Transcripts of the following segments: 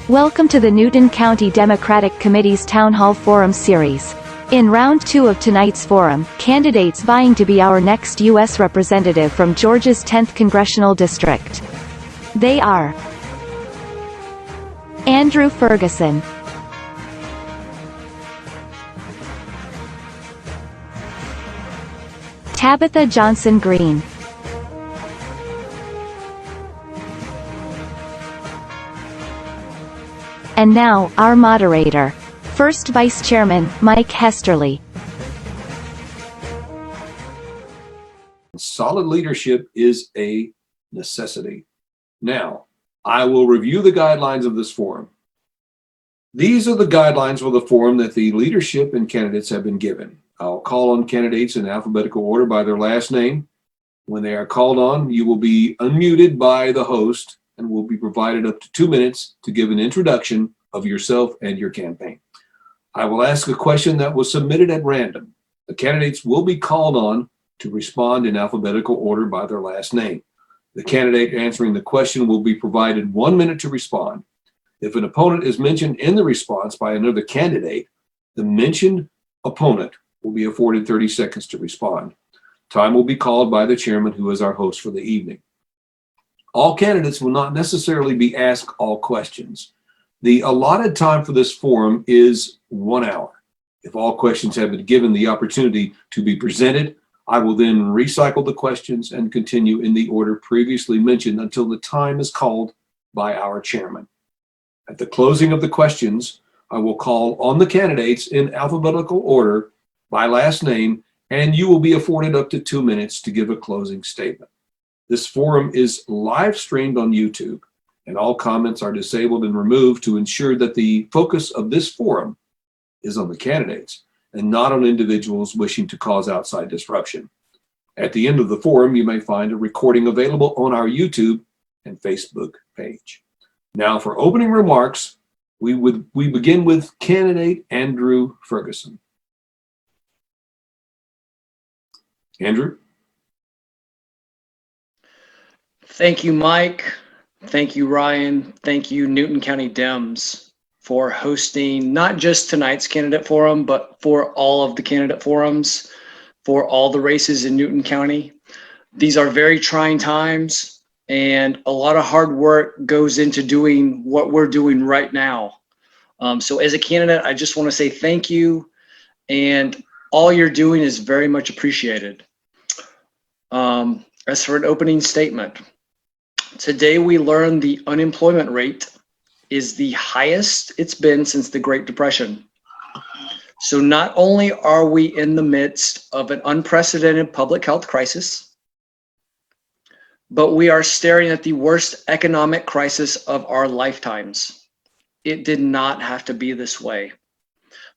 Welcome to the Newton County Democratic Committee's Town Hall Forum series. In round 2 of tonight's forum, candidates vying to be our next U.S. representative from Georgia's 10th Congressional District. They are Andrew Ferguson, Tabitha Johnson Green, and now, our moderator, First Vice Chairman, Mike Hesterly. Solid leadership is a necessity. Now, I will review the guidelines of this forum. These are the guidelines for the forum that the leadership and candidates have been given. I'll call on candidates in alphabetical order by their last name. When they are called on, you will be unmuted by the host and will be provided up to 2 minutes to give an introduction of yourself and your campaign. I will ask a question that was submitted at random. The candidates will be called on to respond in alphabetical order by their last name. The candidate answering the question will be provided 1 minute to respond. If an opponent is mentioned in the response by another candidate, the mentioned opponent will be afforded 30 seconds to respond. Time will be called by the chairman, who is our host for the evening. All candidates will not necessarily be asked all questions. The allotted time for this forum is 1 hour. If all questions have been given the opportunity to be presented, I will then recycle the questions and continue in the order previously mentioned until the time is called by our chairman. At the closing of the questions, I will call on the candidates in alphabetical order by last name, and you will be afforded up to 2 minutes to give a closing statement. This forum is live streamed on YouTube, and all comments are disabled and removed to ensure that the focus of this forum is on the candidates and not on individuals wishing to cause outside disruption. At the end of the forum, you may find a recording available on our YouTube and Facebook page. Now, for opening remarks, we begin with candidate Andrew Ferguson. Andrew? Thank you, Mike. Thank you, Ryan. Thank you, Newton County Dems, for hosting not just tonight's candidate forum, but for all of the candidate forums, for all the races in Newton County. These are very trying times, and a lot of hard work goes into doing what we're doing right now. So as a candidate, I just want to say thank you, and all you're doing is very much appreciated. As for an opening statement, today we learned the unemployment rate is the highest it's been since the Great Depression. So not only are we in the midst of an unprecedented public health crisis, but we are staring at the worst economic crisis of our lifetimes. It did not have to be this way.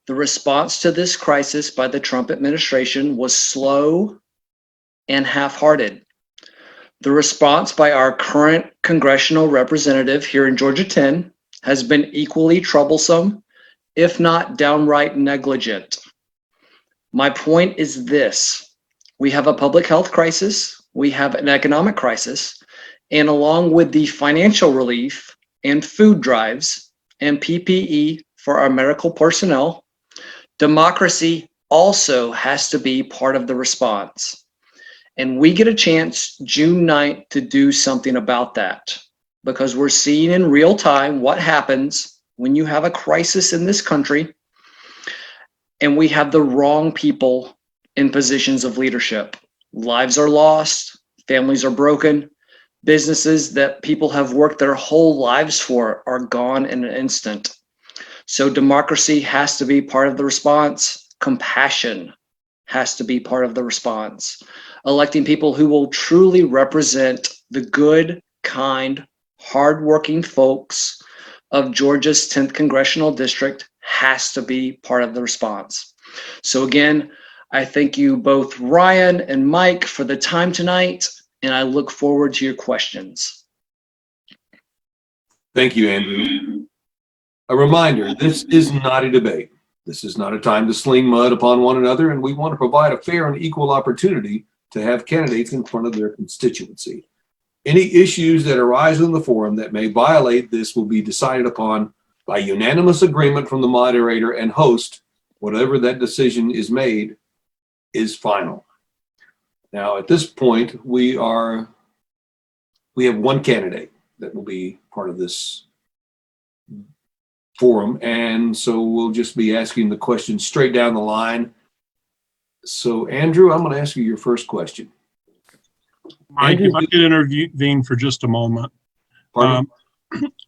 The response to this crisis by the Trump administration was slow and half-hearted. The response by our current congressional representative here in Georgia 10 has been equally troublesome, if not downright negligent. My point is this: we have a public health crisis, we have an economic crisis, and along with the financial relief and food drives and PPE for our medical personnel, democracy also has to be part of the response. And we get a chance June 9th to do something about that, because we're seeing in real time what happens when you have a crisis in this country and we have the wrong people in positions of leadership. Lives are lost, families are broken, businesses that people have worked their whole lives for are gone in an instant. So democracy has to be part of the response. Compassion has to be part of the response. Electing people who will truly represent the good, kind, hardworking folks of Georgia's 10th Congressional District has to be part of the response. So again, I thank you both, Ryan and Mike, for the time tonight, and I look forward to your questions. Thank you, Andrew. A reminder, this is not a debate. This is not a time to sling mud upon one another, and we want to provide a fair and equal opportunity to have candidates in front of their constituency. Any issues that arise in the forum that may violate this will be decided upon by unanimous agreement from the moderator and host, whatever that decision is made is final. Now, at this point, we have one candidate that will be part of this forum, and so we'll just be asking the questions straight down the line. So, Andrew, I'm going to ask you your first question. Mike, if I could intervene for just a moment. Pardon?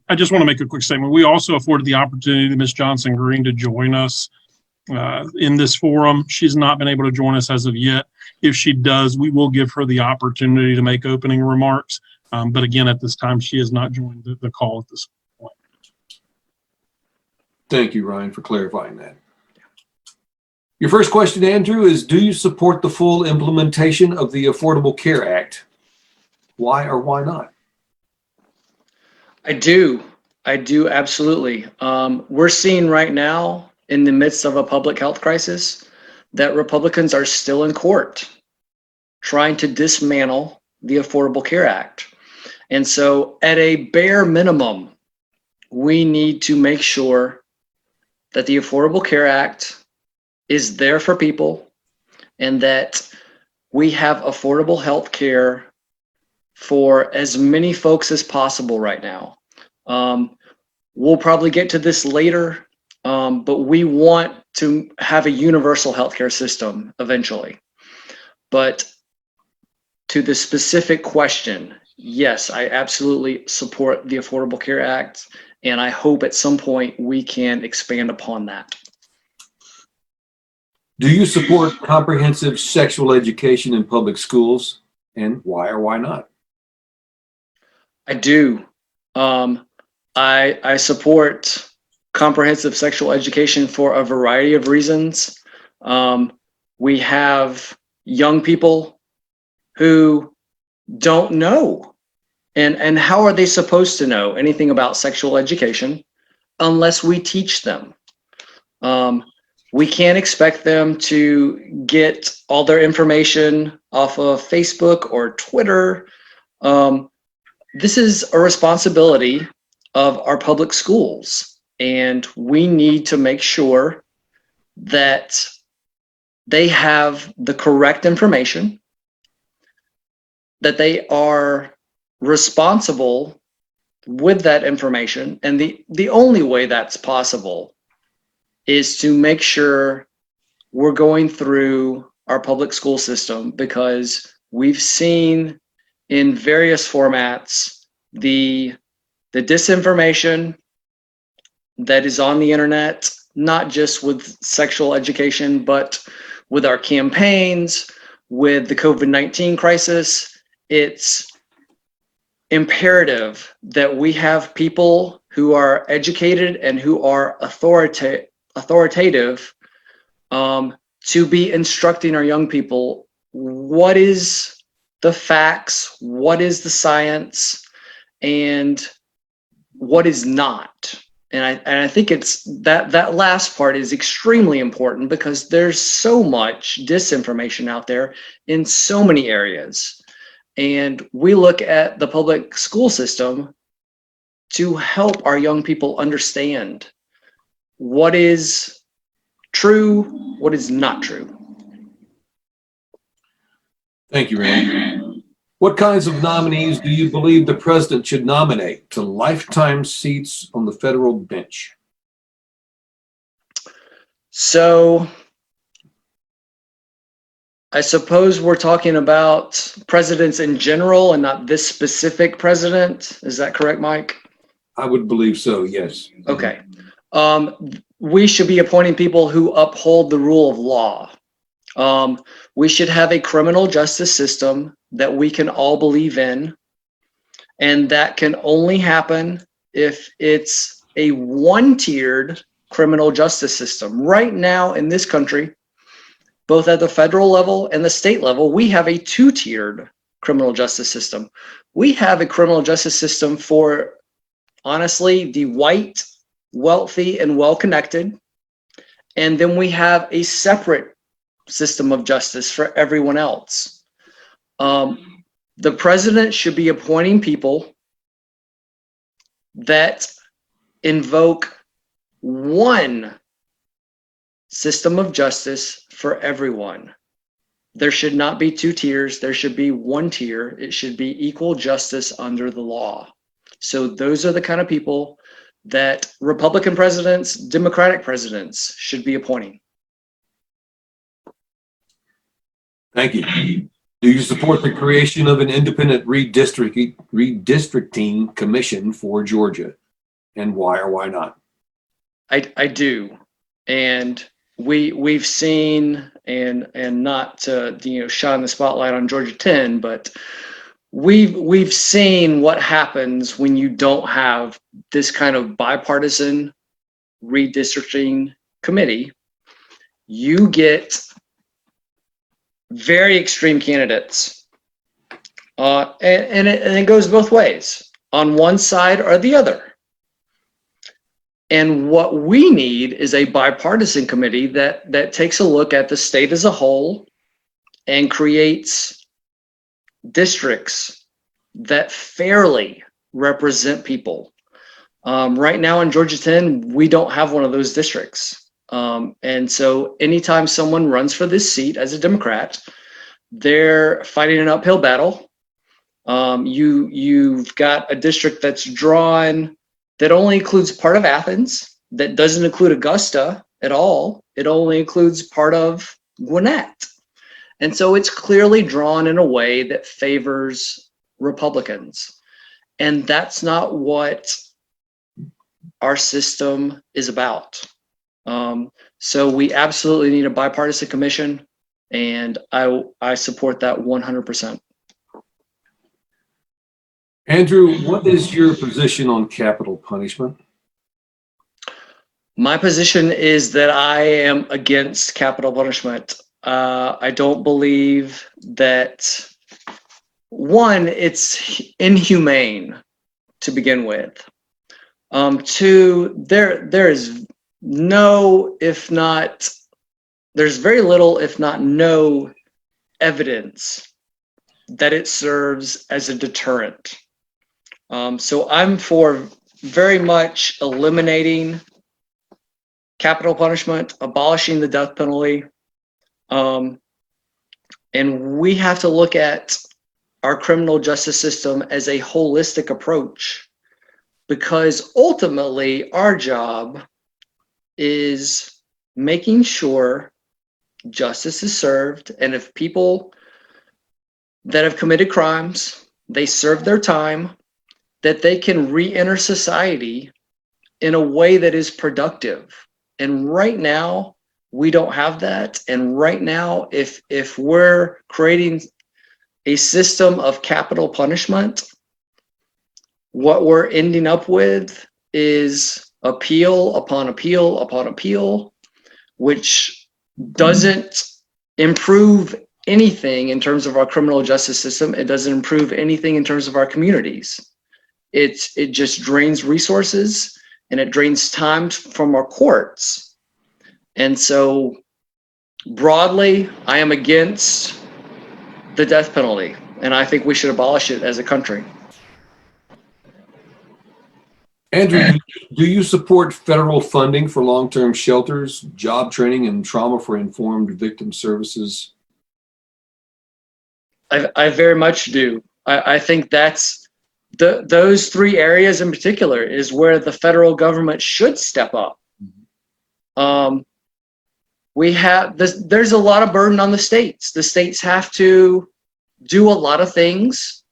I just want to make a quick statement. We also afforded the opportunity to Ms. Johnson Green to join us in this forum. She's not been able to join us as of yet. If she does, we will give her the opportunity to make opening remarks. But again, at this time, she has not joined the call at this point. Thank you, Ryan, for clarifying that. Your first question, Andrew, is do you support the full implementation of the Affordable Care Act? Why or why not? I do, absolutely. We're seeing right now, in the midst of a public health crisis, that Republicans are still in court trying to dismantle the Affordable Care Act. And so at a bare minimum, we need to make sure that the Affordable Care Act is there for people and that we have affordable health care for as many folks as possible right now. We'll probably get to this later, but we want to have a universal healthcare system eventually. But to the specific question, yes, I absolutely support the Affordable Care Act, and I hope at some point we can expand upon that. Do you support comprehensive sexual education in public schools, and why or why not? I do. I support comprehensive sexual education for a variety of reasons. We have young people who don't know, and how are they supposed to know anything about sexual education unless we teach them? We can't expect them to get all their information off of Facebook or Twitter. This is a responsibility of our public schools, and we need to make sure that they have the correct information, that they are responsible with that information. And the only way that's possible is to make sure we're going through our public school system, because we've seen in various formats the disinformation that is on the internet, not just with sexual education, but with our campaigns, with the COVID-19 crisis. It's imperative that we have people who are educated and who are authoritative to be instructing our young people what is the facts, what is the science, and what is not. And I think it's that last part is extremely important, because there's so much disinformation out there in so many areas. And we look at the public school system to help our young people understand what is true, what is not true. Thank you, Randy. What kinds of nominees do you believe the president should nominate to lifetime seats on the federal bench? So I suppose we're talking about presidents in general and not this specific president. Is that correct, Mike? I would believe so, yes. Okay. We should be appointing people who uphold the rule of law. We should have a criminal justice system that we can all believe in, and that can only happen if it's a one-tiered criminal justice system. Right now in this country, both at the federal level and the state level, we have a two-tiered criminal justice system. We have a criminal justice system for, honestly, the white, wealthy, and well-connected, and then we have a separate system of justice for everyone else. The president should be appointing people that invoke one system of justice for everyone. There should not be two tiers. There should be one tier. It should be equal justice under the law. So those are the kind of people that Republican presidents, Democratic presidents should be appointing. Thank you. Do you support the creation of an independent redistricting commission for Georgia? And why or why not? I do. And we've seen, and not to shine the spotlight on Georgia 10, but we've seen what happens when you don't have this kind of bipartisan redistricting committee. You get very extreme candidates, and it goes both ways, on one side or the other. And what we need is a bipartisan committee that takes a look at the state as a whole and creates districts that fairly represent people. Right now in Georgia 10, we don't have one of those districts. And so anytime someone runs for this seat as a Democrat, they're fighting an uphill battle. You've got a district that's drawn that only includes part of Athens, that doesn't include Augusta at all. It only includes part of Gwinnett. And so it's clearly drawn in a way that favors Republicans. And that's not what our system is about. So we absolutely need a bipartisan commission, and I support that 100%. Andrew, what is your position on capital punishment? My position is that I am against capital punishment. I don't believe that, one, it's inhumane to begin with. Two, there's very little, if not no, evidence that it serves as a deterrent. So I'm for very much eliminating capital punishment, abolishing the death penalty. And we have to look at our criminal justice system as a holistic approach, because ultimately our job is making sure justice is served. And if people that have committed crimes, they serve their time, that they can re-enter society in a way that is productive. And right now, we don't have that. And right now, if we're creating a system of capital punishment, what we're ending up with is appeal upon appeal upon appeal, which doesn't improve anything in terms of our criminal justice system. It doesn't improve anything in terms of our communities. It just drains resources, and it drains time from our courts. And so broadly, I am against the death penalty, and I think we should abolish it as a country. Andrew, do you support federal funding for long-term shelters, job training, and trauma for informed victim services? I very much do. I think that's those three areas in particular is where the federal government should step up. We have this, there's a lot of burden on the states. The states have to do a lot of things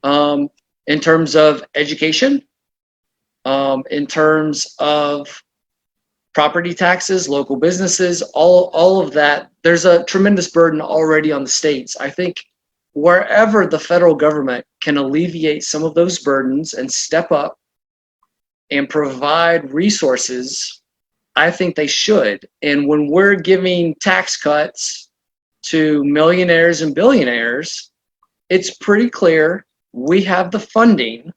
in terms of education, in terms of property taxes, local businesses, all of that. There's a tremendous burden already on the states. I think wherever the federal government can alleviate some of those burdens and step up and provide resources, I think they should. And when we're giving tax cuts to millionaires and billionaires, it's pretty clear we have the funding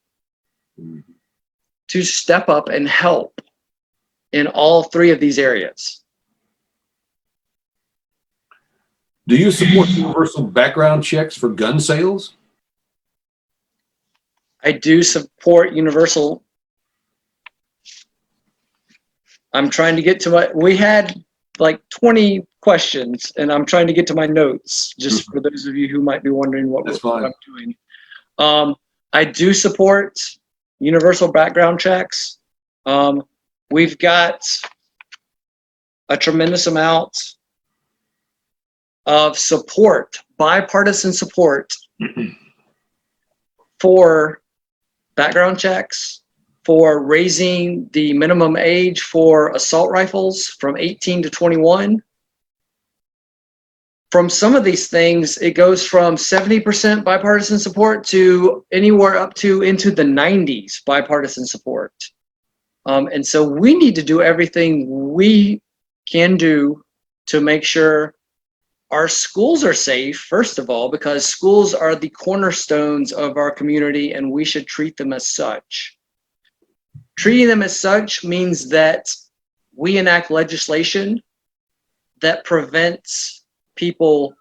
to step up and help in all three of these areas. Do you support universal background checks for gun sales? I do support universal I'm trying to get to we had like 20 questions, and I'm trying to get to my notes, just for those of you who might be wondering what I'm doing. I do support universal background checks. We've got a tremendous amount of support, bipartisan support for background checks, for raising the minimum age for assault rifles from 18 to 21. From some of these things, it goes from 70% bipartisan support to anywhere up to into the 90s bipartisan support. And so we need to do everything we can do to make sure our schools are safe, first of all, because schools are the cornerstones of our community, and we should treat them as such. Treating them as such means that we enact legislation that prevents people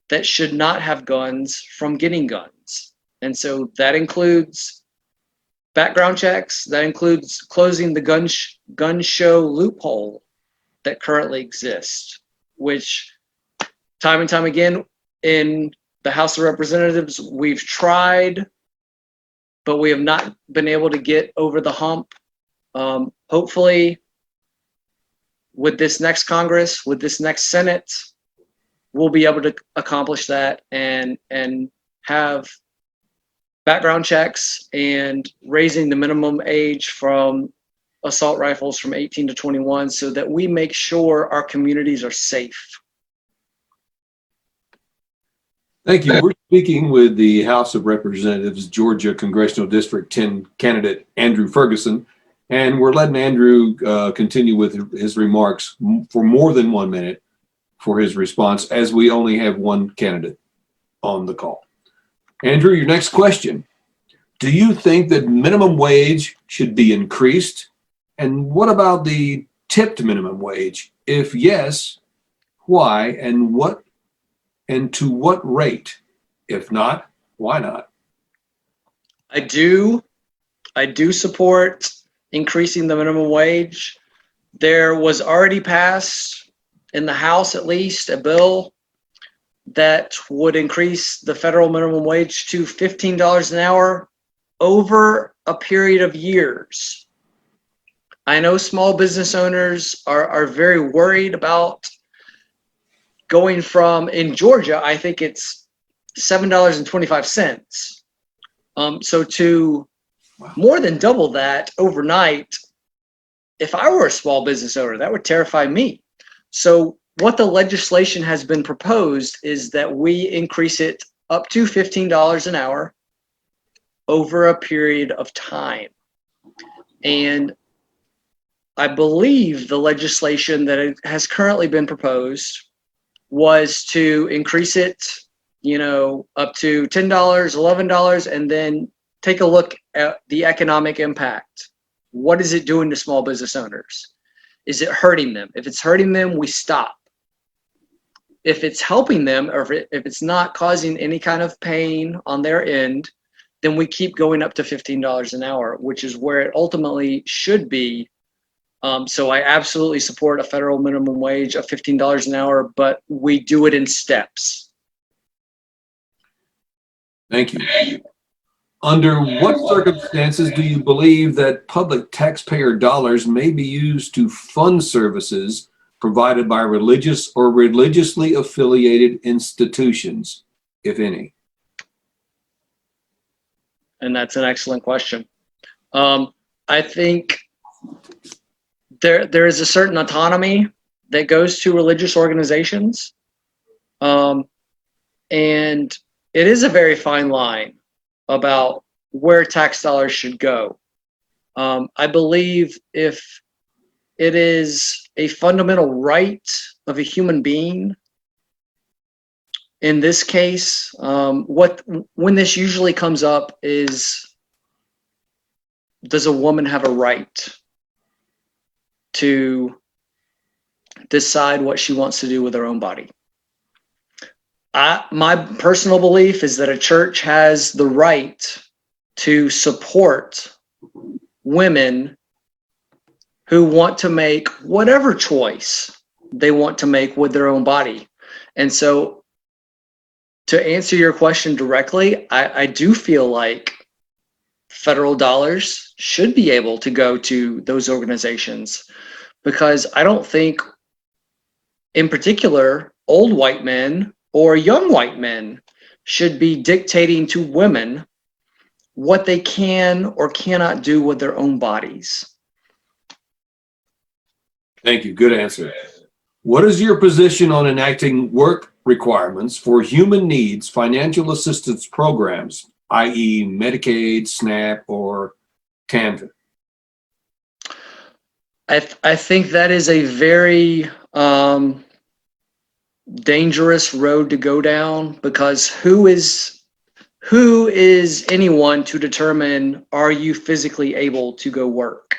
that should not have guns from getting guns. And so that includes background checks, that includes closing the gun show loophole that currently exists, which time and time again in the House of Representatives, we've tried, but we have not been able to get over the hump. Hopefully, with this next Congress, with this next Senate, we'll be able to accomplish that and have background checks and raising the minimum age from assault rifles from 18 to 21 so that we make sure our communities are safe. Thank you. We're speaking with the House of Representatives, Georgia Congressional District 10 candidate, Andrew Ferguson, and we're letting Andrew continue with his remarks for more than 1 minute for his response, as we only have one candidate on the call. Andrew, your next question. Do you think that minimum wage should be increased? And what about the tipped minimum wage? If yes, why and to what rate? If not, why not? I do support increasing the minimum wage. There was already passed in the House, at least, a bill that would increase the federal minimum wage to $15 an hour over a period of years. I know small business owners are very worried about going from, in Georgia, I think it's $7.25. So to more than double that overnight, if I were a small business owner, that would terrify me. So what the legislation has been proposed is that we increase it up to $15 an hour over a period of time. And I believe the legislation that has currently been proposed was to increase it, up to $10, $11, and then take a look at the economic impact. What is it doing to small business owners? Is it hurting them? If it's hurting them, we stop. If it's helping them, or if it's not causing any kind of pain on their end, then we keep going up to $15 an hour, which is where it ultimately should be. So I absolutely support a federal minimum wage of $15 an hour, but we do it in steps. Thank you. Under what circumstances do you believe that public taxpayer dollars may be used to fund services provided by religious or religiously affiliated institutions, if any? And that's an excellent question. I think there is a certain autonomy that goes to religious organizations. And it is a very fine line about where tax dollars should go. I believe if it is a fundamental right of a human being, in this case, when this usually comes up is, does a woman have a right to decide what she wants to do with her own body? My personal belief is that a church has the right to support women who want to make whatever choice they want to make with their own body. And so to answer your question directly, I do feel like federal dollars should be able to go to those organizations, because I don't think, in particular, old white men or young white men should be dictating to women what they can or cannot do with their own bodies. Thank you. Good answer. What is your position on enacting work requirements for human needs financial assistance programs, i.e. Medicaid, SNAP, or TANF? I think that is a very dangerous road to go down, because who is anyone to determine, are you physically able to go work?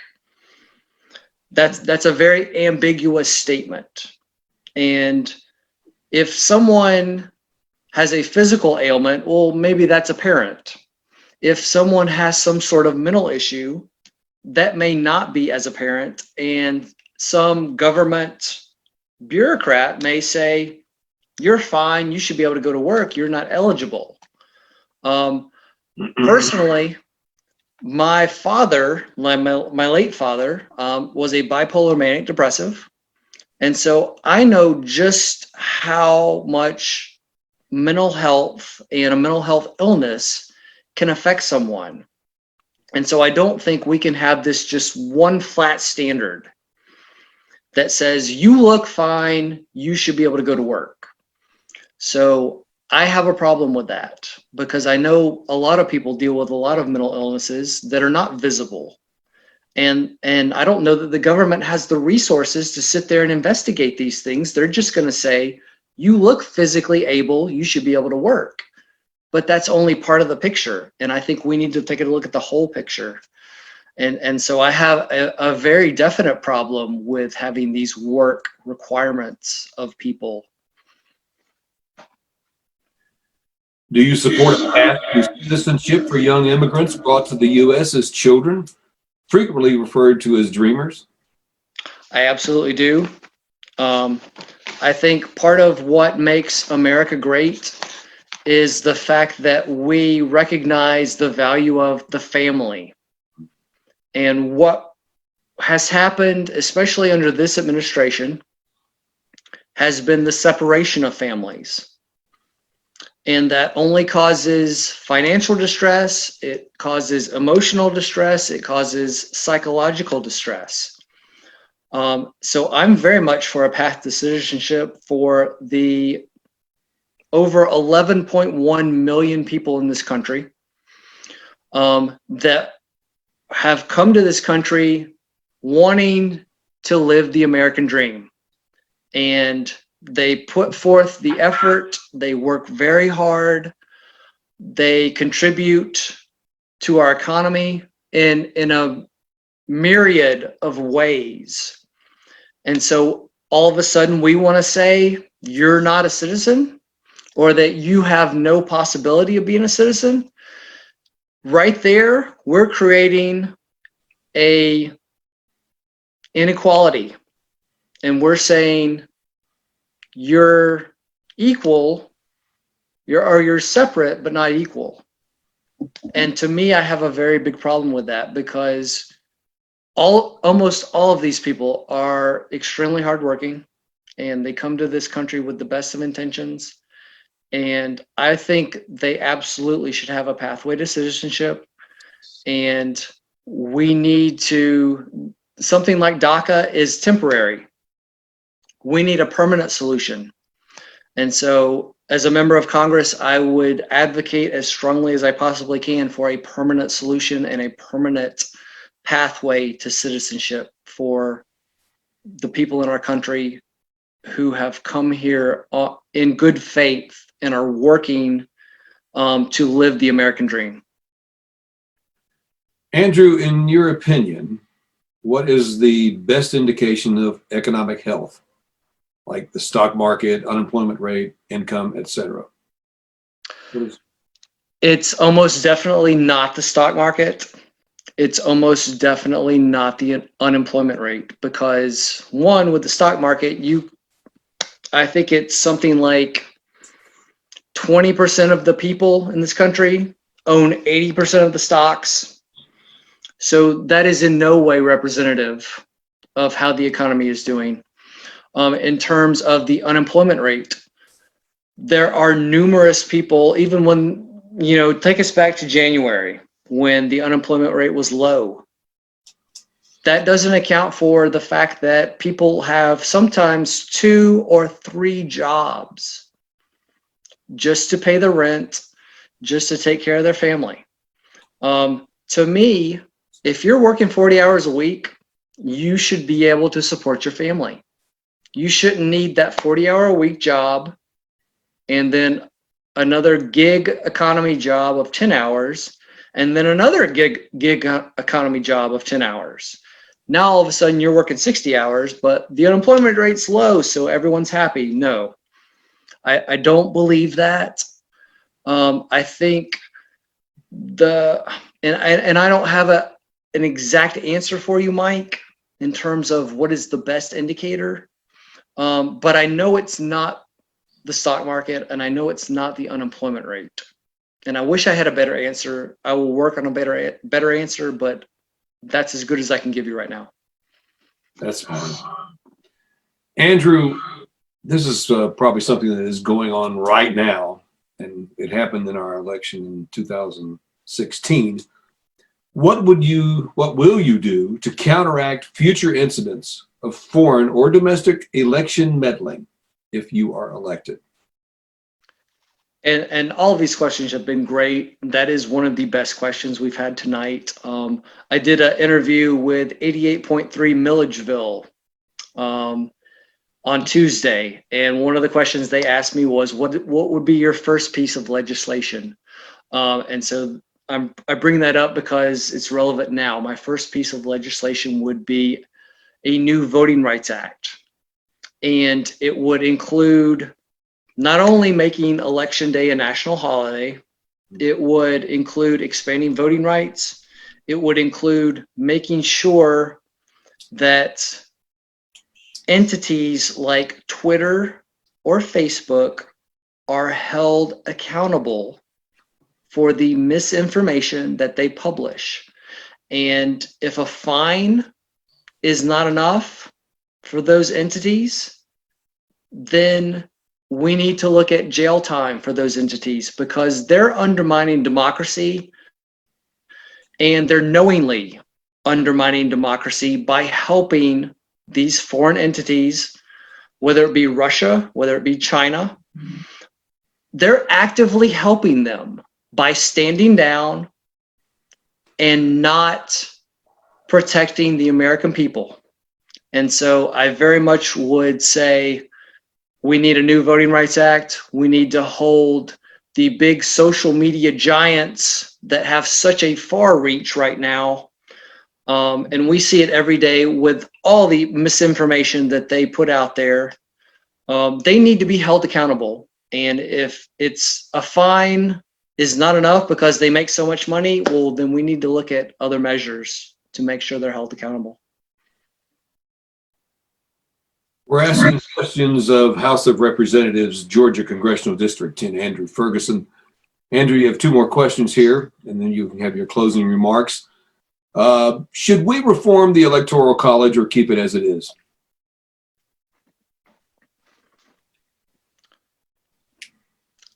That's a very ambiguous statement. And if someone has a physical ailment, well, maybe that's apparent. If someone has some sort of mental issue, that may not be as apparent, and some government bureaucrat may say, you're fine, you should be able to go to work, you're not eligible. Personally, my father, my late father, was a bipolar manic depressive. And so I know just how much mental health and a mental health illness can affect someone. And so I don't think we can have this just one flat standard that says, you look fine, you should be able to go to work. So I have a problem with that, because I know a lot of people deal with a lot of mental illnesses that are not visible. And I don't know that the government has the resources to sit there and investigate these things. They're just going to say, you look physically able, you should be able to work. But that's only part of the picture. And I think we need to take a look at the whole picture. And so I have a very definite problem with having these work requirements of people. Do you support a path to citizenship for young immigrants brought to the U.S. as children, frequently referred to as dreamers? I absolutely do. I think part of what makes America great is the fact that we recognize the value of the family. And what has happened, especially under this administration, has been the separation of families. And that only causes financial distress, it causes emotional distress, it causes psychological distress. So I'm very much for a path to citizenship for the over 11.1 million people in this country that have come to this country wanting to live the American dream. And they put forth the effort, they work very hard, they contribute to our economy in a myriad of ways. And so all of a sudden we want to say you're not a citizen, or that you have no possibility of being a citizen. Right there, we're creating a inequality, and we're saying you're equal, you're separate but not equal. And to me, I have a very big problem with that, because almost all of these people are extremely hardworking, and they come to this country with the best of intentions. And I think they absolutely should have a pathway to citizenship. And we need to, something like DACA is temporary. We need a permanent solution. And so as a member of Congress, I would advocate as strongly as I possibly can for a permanent solution and a permanent pathway to citizenship for the people in our country who have come here in good faith and are working to live the American dream. Andrew, in your opinion, what is the best indication of economic health, like the stock market, unemployment rate, income, etc.? It's almost definitely not the stock market. it's almost definitely not the unemployment rate, because one, with the stock market, I think it's something like 20% of the people in this country own 80% of the stocks. So that is in no way representative of how the economy is doing. In terms of the unemployment rate, there are numerous people, even when, take us back to January when the unemployment rate was low. That doesn't account for the fact that people have sometimes 2 or 3 jobs just to pay the rent, just to take care of their family. To me, if you're working 40 hours a week, you should be able to support your family. You shouldn't need that 40-hour-a-week job and then another gig economy job of 10 hours and then another gig economy job of 10 hours. Now all of a sudden you're working 60 hours, but the unemployment rate's low, so everyone's happy. No, I don't believe that. I think and I don't have an exact answer for you, Mike, in terms of what is the best indicator. But I know it's not the stock market, and I know it's not the unemployment rate. And I wish I had a better answer. I will work on a better answer, but that's as good as I can give you right now. That's fine. Andrew, this is probably something that is going on right now, and it happened in our election in 2016. What will you do to counteract future incidents of foreign or domestic election meddling if you are elected? And all of these questions have been great. That is one of the best questions we've had tonight. I did an interview with 88.3 Milledgeville on Tuesday, and one of the questions they asked me was, what would be your first piece of legislation? And so I bring that up because it's relevant now. My first piece of legislation would be a new Voting Rights Act, and it would include not only making Election Day a national holiday, it would include expanding voting rights. It would include making sure that entities like Twitter or Facebook are held accountable for the misinformation that they publish. And if a fine is not enough for those entities, then we need to look at jail time for those entities, because they're undermining democracy, and they're knowingly undermining democracy by helping these foreign entities, whether it be Russia, whether it be China. They're actively helping them by standing down and not protecting the American people. And so I very much would say we need a new Voting Rights Act. We need to hold the big social media giants that have such a far reach right now. And we see it every day with all the misinformation that they put out there. They need to be held accountable. And if it's a fine is not enough because they make so much money, well, then we need to look at other measures to make sure they're held accountable. We're asking questions of House of Representatives, Georgia Congressional District 10, Andrew Ferguson. Andrew, you have 2 more questions here, and then you can have your closing remarks. Should we reform the Electoral College or keep it as it is?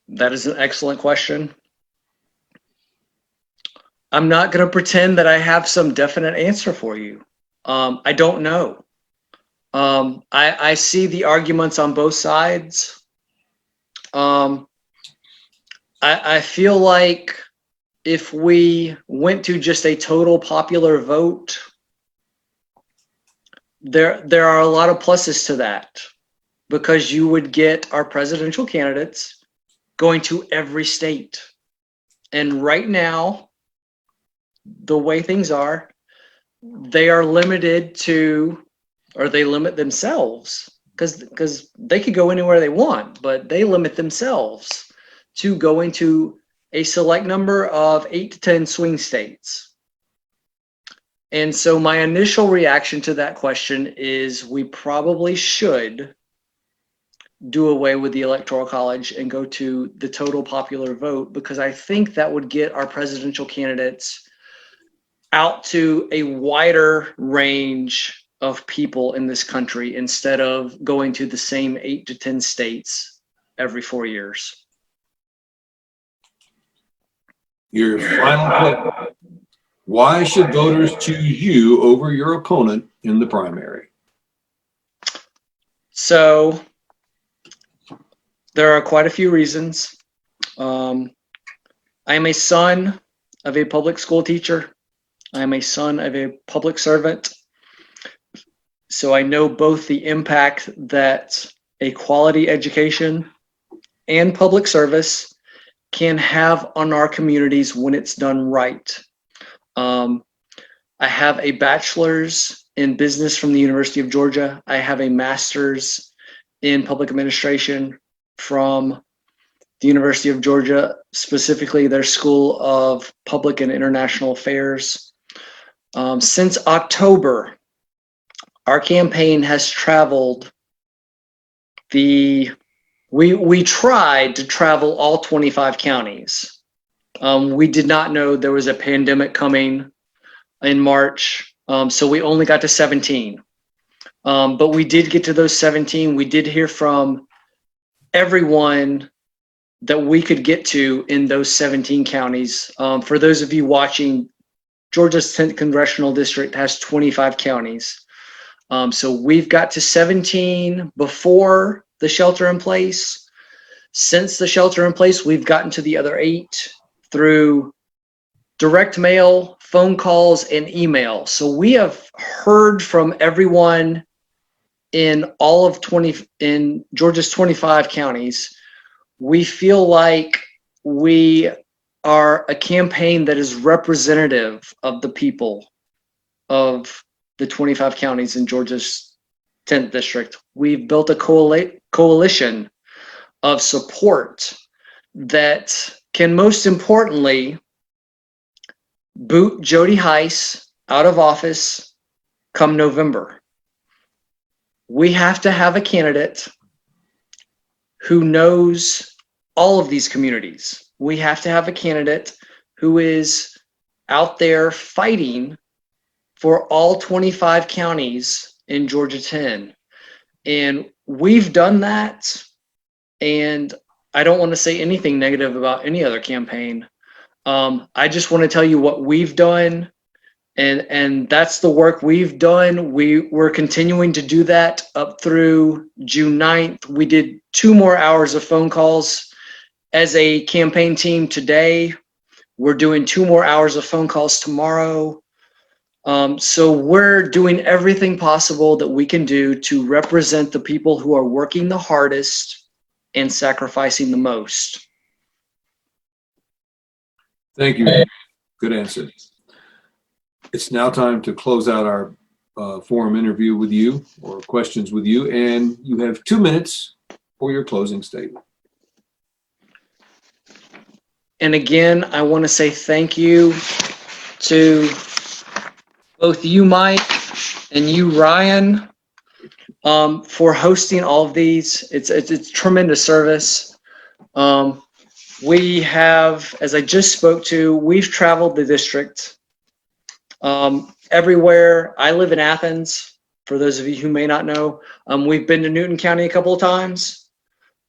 That is an excellent question. I'm not going to pretend that I have some definite answer for you. I don't know. I see the arguments on both sides. I feel like if we went to just a total popular vote, there are a lot of pluses to that, because you would get our presidential candidates going to every state. And right now, the way things are, they are limited to, or they limit themselves, because they could go anywhere they want, but they limit themselves to going to a select number of 8 to 10 swing states. And so my initial reaction to that question is we probably should do away with the Electoral College and go to the total popular vote, because I think that would get our presidential candidates out to a wider range of people in this country instead of going to the same 8 to 10 states every 4 years. Your final question. Why should voters choose you over your opponent in the primary? So there are quite a few reasons. I am a son of a public school teacher. I am a son of a public servant. So I know both the impact that a quality education and public service can have on our communities when it's done right. I have a bachelor's in business from the University of Georgia. I have a master's in public administration from the University of Georgia, specifically their School of Public and International Affairs. Since October, our campaign has traveled we tried to travel all 25 counties. We did not know there was a pandemic coming in March, so we only got to 17. But we did get to those 17. We did hear from everyone that we could get to in those 17 counties. For those of you watching, Georgia's 10th Congressional District has 25 counties. So we've got to 17 before the shelter in place. Since the shelter in place, we've gotten to the other 8 through direct mail, phone calls, and email. So we have heard from everyone in all of in Georgia's 25 counties. We feel like we are a campaign that is representative of the people of the 25 counties in Georgia's 10th district. We've built a coalition of support that can most importantly boot Jody Heiss out of office come November. We have to have a candidate who knows all of these communities. We have to have a candidate who is out there fighting for all 25 counties in Georgia 10. And we've done that. And I don't want to say anything negative about any other campaign. I just want to tell you what we've done. And that's the work we've done. We're continuing to do that up through June 9th. We did 2 more hours of phone calls as a campaign team today. We're doing 2 more hours of phone calls tomorrow. So we're doing everything possible that we can do to represent the people who are working the hardest and sacrificing the most. Thank you. Good answer. It's now time to close out our forum interview with you, or questions with you, and you have 2 minutes for your closing statement. And again, I want to say thank you to both you, Mike, and you, Ryan, for hosting all of these. It's tremendous service. We have, as I just spoke to, we've traveled the district everywhere. I live in Athens, for those of you who may not know. We've been to Newton County a couple of times.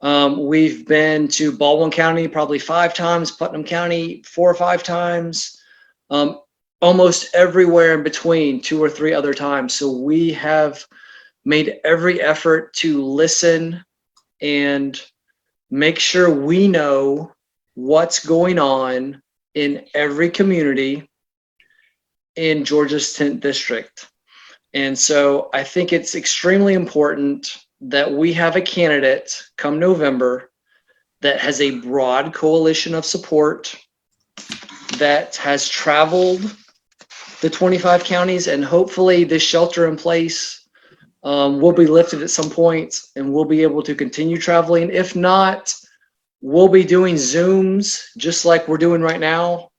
We've been to Baldwin County probably 5 times, Putnam County 4 or 5 times, almost everywhere in between 2 or 3 other times. So we have made every effort to listen and make sure we know what's going on in every community in Georgia's 10th district. And so I think it's extremely important that we have a candidate come November that has a broad coalition of support, that has traveled the 25 counties, and hopefully this shelter in place will be lifted at some point and we'll be able to continue traveling. If not, we'll be doing Zooms just like we're doing right now.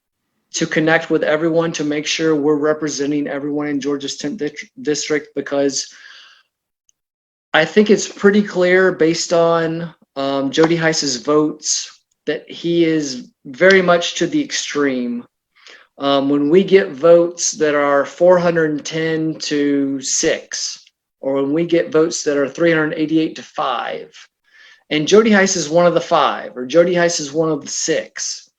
to connect with everyone to make sure we're representing everyone in Georgia's 10th district, because I think it's pretty clear based on Jody Heiss's votes that he is very much to the extreme. When we get votes that are 410 to 6, or when we get votes that are 388 to 5, and Jody Heiss is one of the 5, or Jody Heiss is one of the 6,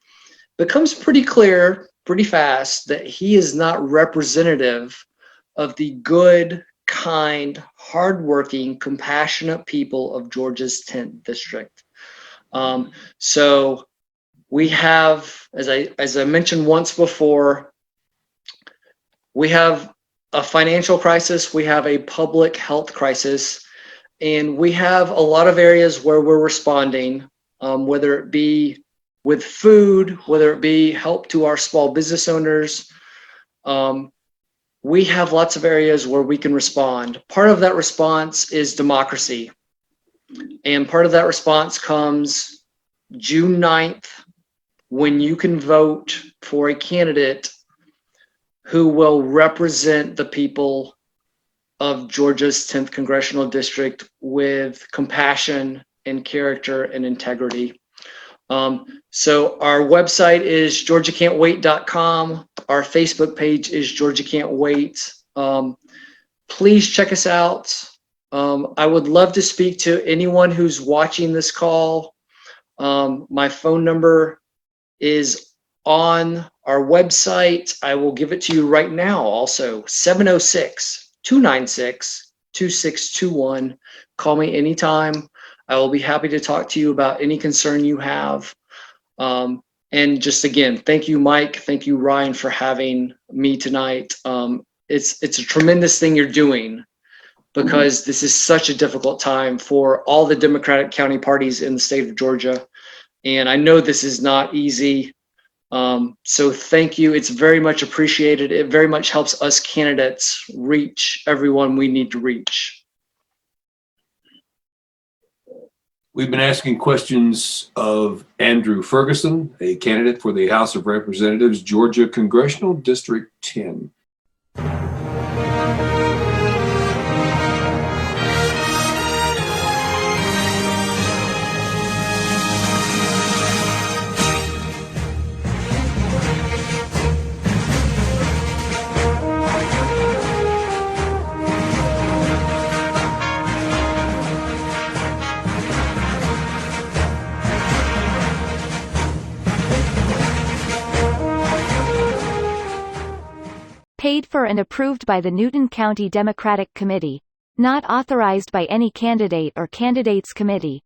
becomes pretty clear pretty fast that he is not representative of the good, kind, hardworking, compassionate people of Georgia's 10th district. So we have, as I mentioned once before, we have a financial crisis, we have a public health crisis, and we have a lot of areas where we're responding, whether it be with food, whether it be help to our small business owners. We have lots of areas where we can respond. Part of that response is democracy. And part of that response comes June 9th, when you can vote for a candidate who will represent the people of Georgia's 10th Congressional District with compassion and character and integrity. So our website is georgiacan'twait.com. Our Facebook page is Georgia Can't Wait. Please check us out. I would love to speak to anyone who's watching this call. My phone number is on our website. I will give it to you right now also, 706-296-2621. Call me anytime. I will be happy to talk to you about any concern you have. And just again, thank you, Mike. Thank you, Ryan, for having me tonight. It's a tremendous thing you're doing, because this is such a difficult time for all the Democratic county parties in the state of Georgia. And I know this is not easy. So thank you. It's very much appreciated. It very much helps us candidates reach everyone we need to reach. We've been asking questions of Andrew Ferguson, a candidate for the House of Representatives, Georgia Congressional District 10. Paid for and approved by the Newton County Democratic Committee. Not authorized by any candidate or candidates committee.